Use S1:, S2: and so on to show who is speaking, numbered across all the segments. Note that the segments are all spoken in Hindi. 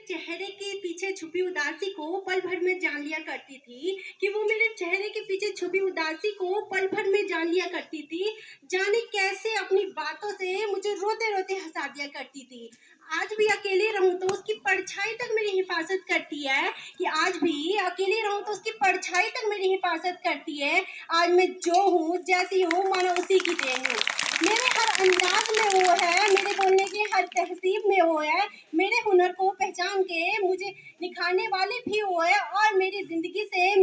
S1: चेहरे के पीछे छुपी उदासी को पल भर में जान लिया करती थी, कि वो मेरे चेहरे के पीछे छुपी उदासी को पल भर में जान लिया करती थी। जाने कैसे अपनी बातों से मुझे रोते रोते हंसा दिया करती थी। आज भी अकेले रहूं तो उसकी परछाई तक मेरी हिफाजत करती है, कि आज भी अकेले रहूं तो उसकी परछाई तक मेरी हिफाजत करती है। आज मैं जो हूँ, जैसी हूँ, मानो उसी की देन हूँ। मेरे हर अंदाज में वो है, मेरे बोलने की हर तहजीब में वो है, मेरे हुनर को पहचान के मुझे निखारने वाले भी वो है, और मेरी जिंदगी से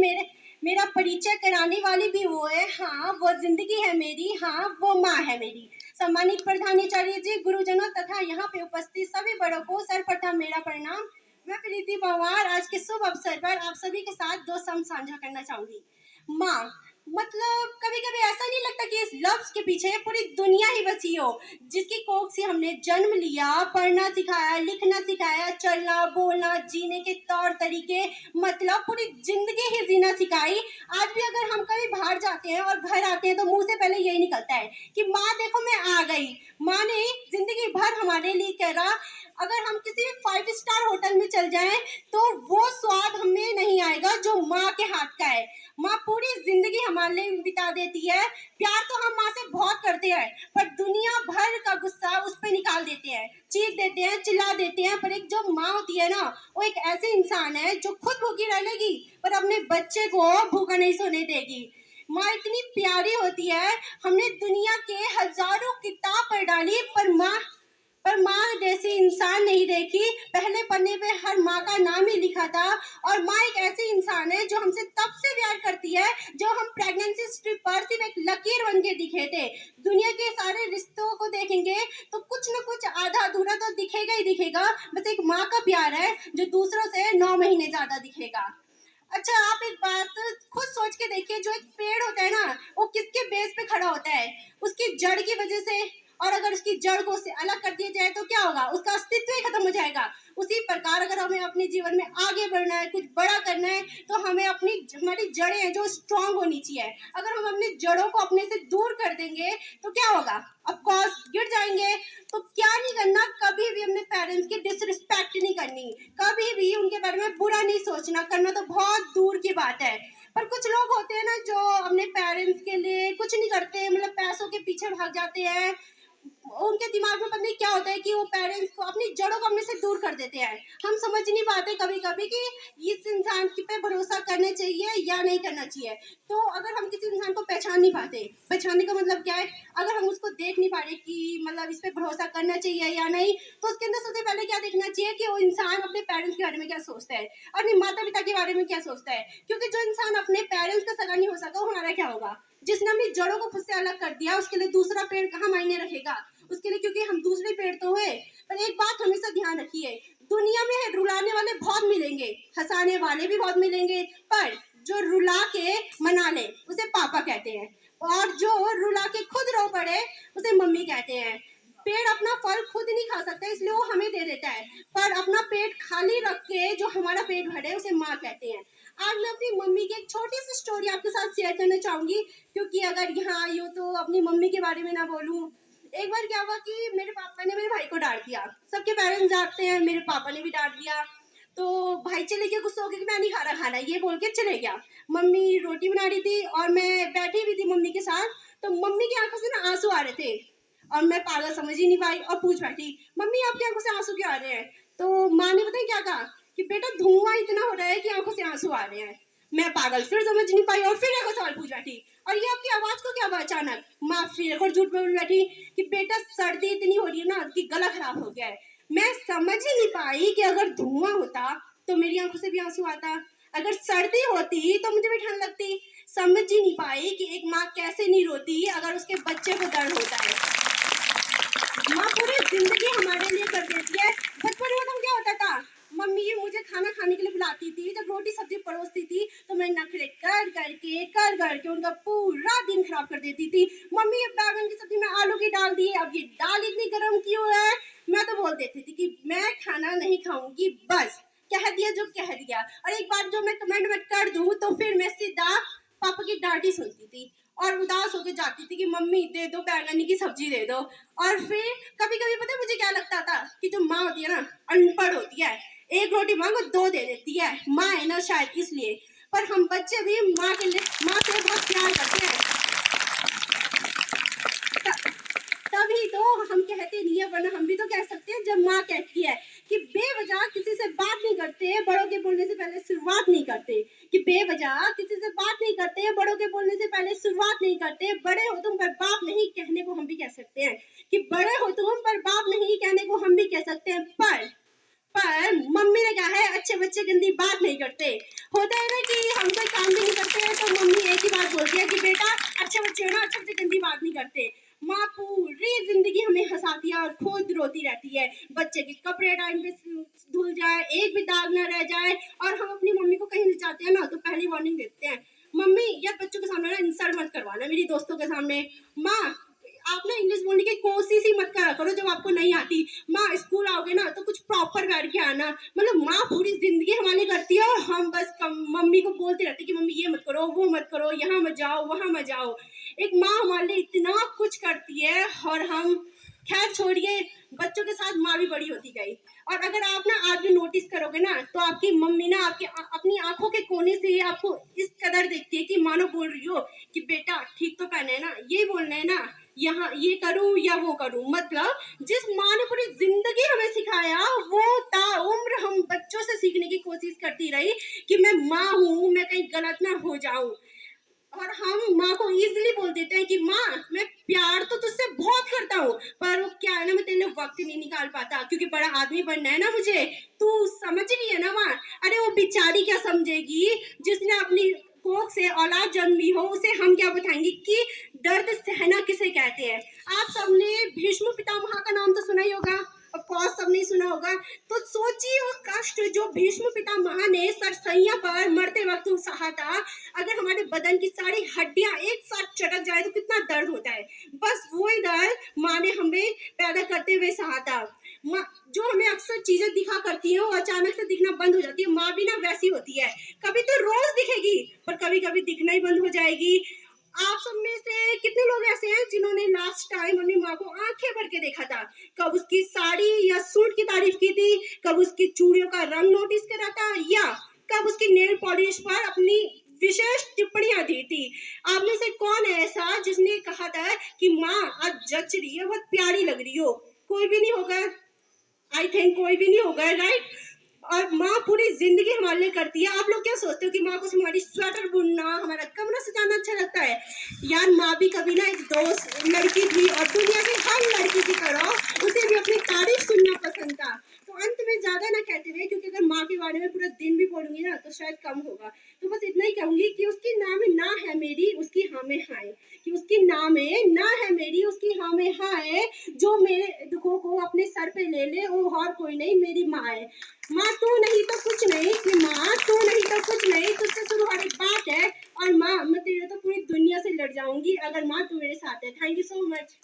S1: मेरा परिचय कराने वाली भी वो है। हाँ, वो जिंदगी है मेरी, हाँ वो माँ है मेरी। सम्मानित प्रधानाचार्य जी, गुरुजनों तथा यहाँ पे उपस्थित सभी बड़ों को सर्वप्रथम मेरा प्रणाम। मैं प्रीति पवार आज के शुभ अवसर पर आप सभी के साथ दो शब्द साझा करना चाहूंगी। माँ, मतलब कभी कभी ऐसा नहीं लगता कि इस लफ्ज के पीछे पूरी दुनिया ही बसी हो, जिसकी कोख से हमने जन्म लिया, पढ़ना सिखाया, लिखना सिखाया, चलना बोलना, जीने के तौर तरीके, मतलब पूरी जिंदगी ही जीना सिखाई। आज भी अगर हम कभी बाहर जाते हैं और घर आते हैं तो मुंह से पहले यही निकलता है कि माँ देखो मैं आ गई। माँ ने जिंदगी भर हमारे लिए करा। अगर हम किसी 5 स्टार होटल में चल जाएं तो वो स्वाद हमें नहीं आएगा जो माँ के हाथ का है। माँ पूरी जिंदगी हमारे लिए बिता देती है। प्यार तो हम माँ से बहुत करते हैं, पर दुनिया भर का गुस्सा उस पर निकाल देते हैं, चीख देते हैं, चिल्ला देते हैं। पर एक जो माँ होती है ना, वो एक ऐसे इंसान है जो खुद भूखी रह लेगी पर अपने बच्चे को भूखा नहीं सोने देगी। माँ इतनी प्यारी होती है, हमने दुनिया के हजारों किताब पढ़ डाली पर माँ जैसी इंसान नहीं देखी। पहले पन्ने पे हर माँ का नाम ही लिखा था। और माँ एक ऐसी इंसान है जो हमसे तब से प्यार करती है जो हम प्रेगनेंसी स्ट्रिप पर सिर्फ एक लकीर बन के दिखे थे। दुनिया के सारे रिश्तों को देखेंगे तो कुछ न कुछ आधा अधूरा तो दिखेगा ही दिखेगा। बस एक माँ का प्यार है जो दूसरों से 9 महीने ज्यादा दिखेगा। अच्छा, आप एक बात खुद सोच के देखिए, जो एक पेड़ होता है ना, वो किसके बेस पे खड़ा होता है? उसकी जड़ की वजह से। और अगर उसकी जड़ को उससे अलग कर दिया जाए तो क्या होगा? उसका अस्तित्व ही खत्म हो जाएगा। उसी प्रकार अगर हमें अपने जीवन में आगे बढ़ना है, कुछ बड़ा करना है, तो हमें हमारी जड़ें हैं जो स्ट्रांग होनी चाहिए। अगर हम अपनी जड़ों को अपने से दूर कर देंगे तो क्या होगा? ऑफ कोर्स गिर जाएंगे। तो क्या नहीं करना, कभी भी अपने पेरेंट्स की डिसरिस्पेक्ट नहीं करनी, कभी भी उनके बारे में बुरा नहीं सोचना। करना तो बहुत दूर की बात है। पर कुछ लोग होते हैं ना जो अपने पेरेंट्स के लिए कुछ नहीं करते, मतलब पैसों के पीछे भाग जाते हैं। उनके दिमाग में पता नहीं क्या होता है कि वो पेरेंट्स को, अपनी जड़ों को अपने से दूर कर देते हैं। हम समझ नहीं पाते कभी कभी कि इस इंसान पे भरोसा करना चाहिए या नहीं करना चाहिए। तो अगर हम किसी इंसान को पहचान नहीं पाते, पहचानने का मतलब क्या है? अगर हम उसको देख नहीं पा रहे कि मतलब इस पे भरोसा करना चाहिए या नहीं, तो उसके अंदर सबसे पहले क्या देखना चाहिए कि वो इंसान अपने पेरेंट्स के बारे में क्या सोचता है, अपने माता पिता के बारे में क्या सोचता है। क्योंकि जो इंसान अपने पेरेंट्स का सगा नहीं हो सका, हमारा क्या होगा? जिसने अपनी जड़ों को खुद से अलग कर दिया, उसके लिए दूसरा पेड़ कहाँ मायने रखेगा उसके लिए? क्योंकि हम दूसरे पेड़ तो हुए। पर एक बात हमेशा ध्यान रखिए, दुनिया में रुलाने वाले बहुत मिलेंगे, हंसाने वाले भी बहुत मिलेंगे, पर जो रुला के मना ले उसे पापा कहते हैं, और जो रुला के खुद रो पड़े उसे मम्मी कहते हैं। पेड़ अपना फल खुद नहीं खा सकता, इसलिए वो हमें दे देता है, पर अपना पेट खाली रख के जो हमारा पेट भरे उसे माँ कहते हैं। आज मैं अपनी मम्मी की एक छोटी सी स्टोरी आपके साथ शेयर करना चाहूंगी, क्योंकि अगर यहाँ आई हो तो अपनी मम्मी के बारे में ना बोलूं। एक बार क्या हुआ कि मेरे पापा ने मेरे भाई को डांट दिया। सबके पेरेंट्स डांटते हैं, मेरे पापा ने भी डांट दिया। तो भाई चले गया गुस्सा हो गया कि मैं नहीं खा रहा खाना, ये बोल के चले गया। मम्मी रोटी बना रही थी और मैं बैठी हुई थी मम्मी के साथ। तो मम्मी की आंखों से ना आंसू आ रहे थे, और मैं पागल समझ ही नहीं पाई और पूछ बैठी, मम्मी आपकी आंखों से आंसू क्यों आ रहे हैं? तो माँ ने पता क्या कहा कि बेटा धुआं इतना हो रहा है कि आंखों से आंसू आ रहे हैं। मैं पागल फिर समझ नहीं पाई और फिर एक सवाल पूछ बैठी, और ये आपकी आवाज को क्या हुआ अचानक? माँ फिर एक और झूठ बोल बैठी कि बेटा सर्दी इतनी हो रही है ना कि गला खराब हो गया है। मैं समझ ही नहीं पाई कि अगर धुआं होता तो मेरी आंखों से भी आंसू आता, अगर सर्दी होती तो मुझे भी ठंड लगती। समझ ही नहीं पाई कि एक माँ कैसे नहीं रोती अगर उसके बच्चे को दर्द होता है। माँ पूरी जिंदगी हमारे लिए कर देती है। बचपन में तो क्या होता था, मम्मी मुझे खाना खाने के लिए बुलाती थी, जब रोटी सब्जी परोसती थी तो मैं नखरे कर करके उनका पूरा दिन खराब कर देती थी। मम्मी ये बैगन की सब्जी में आलू की डाल दी, अब ये दाल इतनी गर्म क्यों है? मैं तो बोल देती थी कि मैं खाना नहीं खाऊंगी, बस कह दिया जो कह दिया। और एक बात जो मैं कमेंट में कर दूं तो फिर मैं सीधा पापा की डांट ही सुनती थी और उदास होकर जाती थी कि मम्मी दे दो बैंगन की सब्जी दे दो। और फिर कभी कभी पता है मुझे क्या लगता था कि जो माँ होती है ना, अनपढ़ होती है। एक रोटी मांगो 2 दे देती है, माँ है ना शायद इसलिए। पर हम बच्चे भी माँ से बहुत प्यार करते हैं। तभी तो हम कहते नहीं है, वरना हम भी तो कह सकते हैं जब माँ कहती है कि बेवजह किसी से बात नहीं करते, बड़ों के बोलने से पहले शुरुआत नहीं करते, कि बेवजह किसी से बात नहीं करते, बड़ों के बोलने से पहले शुरुआत नहीं करते, बड़े हो तुम पर बाप नहीं कहने को हम भी कह सकते हैं, कि बड़े हो तुम पर बाप नहीं कहने को हम भी कह सकते हैं। पर मम्मी ने कहा है अच्छे बच्चे गंदी बात नहीं करते। होता है ना कि हम कोई काम भी नहीं करते हैं तो मम्मी एक ही बात बोलती है कि बेटा अच्छे बच्चे हो ना, अच्छे से गंदी बात नहीं करते। माँ पूरी जिंदगी हमें हंसाती है और खुद रोती रहती है, बच्चे के कपड़े टाइम पे धुल जाए, एक भी दाग ना रह जाए, और हम अपनी मम्मी को कहीं ले जाते हैं ना तो पहली वार्निंग देते हैं, मम्मी यार बच्चों के सामने ना इंसल्ट मत करवाना, मेरी दोस्तों के सामने। माँ आप ना इंग्लिश बोलने की कोशिश ही मत करा करो जब आपको नहीं आती। माँ स्कूल आओगे ना तो कुछ प्रॉपर बैठ के आना। मतलब माँ पूरी जिंदगी हमारी करती है और हम बस मम्मी को बोलते रहते कि मम्मी ये मत करो, वो मत करो, यहाँ मत जाओ, वहाँ मत जाओ। एक माँ हमारे लिए इतना कुछ करती है और हम, खैर छोड़िए, बच्चों के साथ माँ भी बड़ी होती गई। और अगर आप ना आज भी नोटिस करोगे ना तो आपकी मम्मी ना आपके अपनी आंखों के कोने से आपको इस कदर देखती है कि मानो बोल रही हो कि बेटा ठीक तो पहने है ना, ये बोलना है ना, यहाँ ये करूं या वो करूं। मतलब जिस माँ ने पूरी जिंदगी हमें सिखाया वो ताउम्र हम बच्चों से सीखने की कोशिश करती रही कि मैं माँ हूँ, मैं कहीं गलत ना हो जाऊं। और हम माँ को इजीली बोल देते हैं कि माँ मैं प्यार तो तुझसे बहुत करता हूँ, पर वो क्या है ना, मैं तेरे लिए वक्त नहीं निकाल पाता क्योंकि बड़ा आदमी बनना है ना मुझे, तू समझ रही है ना माँ। अरे वो बेचारी क्या समझेगी जिसने अपनी कोख से औलाद जन्मी हो, उसे हम क्या बताएंगे कि दर्द सहना किसे कहते हैं। आप सबने भीष्म पितामह का नाम तो सुना ही होगा, ऑफ कोर्स सबने सुना होगा। तो सोचिए वो कष्ट जो भीष्म पितामह ने सरसैया पर मरते वक्त सहा था, अगर हमारे बदन की सारी हड्डियां एक साथ चटक जाए तो कितना दर्द होता है। बस वही दर्द माँ ने हमें पैदा करते हुए सहा था। माँ जो हमें अक्सर चीजें दिखा करती है वो अचानक से दिखना बंद हो जाती है, माँ भी ना वैसी होती है, कभी तो रोज दिखेगी पर कभी कभी दिखना ही बंद हो जाएगी। आप सब में से कितने लोग ऐसे हैं जिन्होंने लास्ट टाइम अपनी माँ को आंखें भर के देखा था, कब उसकी साड़ी या सूट की तारीफ की थी, कब उसकी चूड़ियों का रंग नोटिस करा था, या कब उसकी नेल पॉलिश पर अपनी विशेष टिप्पणियां दी थी। आप में से कौन है ऐसा जिसने कहा था कि माँ आज जच रही है, बहुत प्यारी लग रही हो? कोई भी नहीं होगा, आई थिंक कोई भी नहीं होगा, राइट। और माँ पूरी जिंदगी हमारे लिए करती है। आप लोग क्या सोचते हो कि माँ को सिर्फ हमारी स्वेटर बुनना, हमारा कमरा सजाना अच्छा लगता है? यार माँ भी कभी ना एक दोस्त लड़की थी और दुनिया की हर लड़की की तरह उसे भी अपनी तारीफ सुनना पसंद था। तो अंत में ज्यादा ना कहते हुए, क्योंकि अगर माँ के बारे में पूरा दिन भी बोलूंगी ना तो शायद कम होगा, तो बस इतना ही कहूंगी कि उसकी नाम में ना है मेरी, उसकी हाँ में हाँ है, कि उसकी नाम में ना है मेरी, उसकी हाँ में हाँ है, जो मेरे दुखों को अपने सर पे ले ले, वो और कोई नहीं, मेरी माँ है। माँ तू नहीं तो कुछ नहीं, कि माँ तू नहीं तो कुछ नहीं, तुझसे शुरू हर एक बात है। और माँ मैं तेरे तो पूरी दुनिया से लड़ जाऊंगी अगर माँ तू मेरे साथ है। Thank you so much.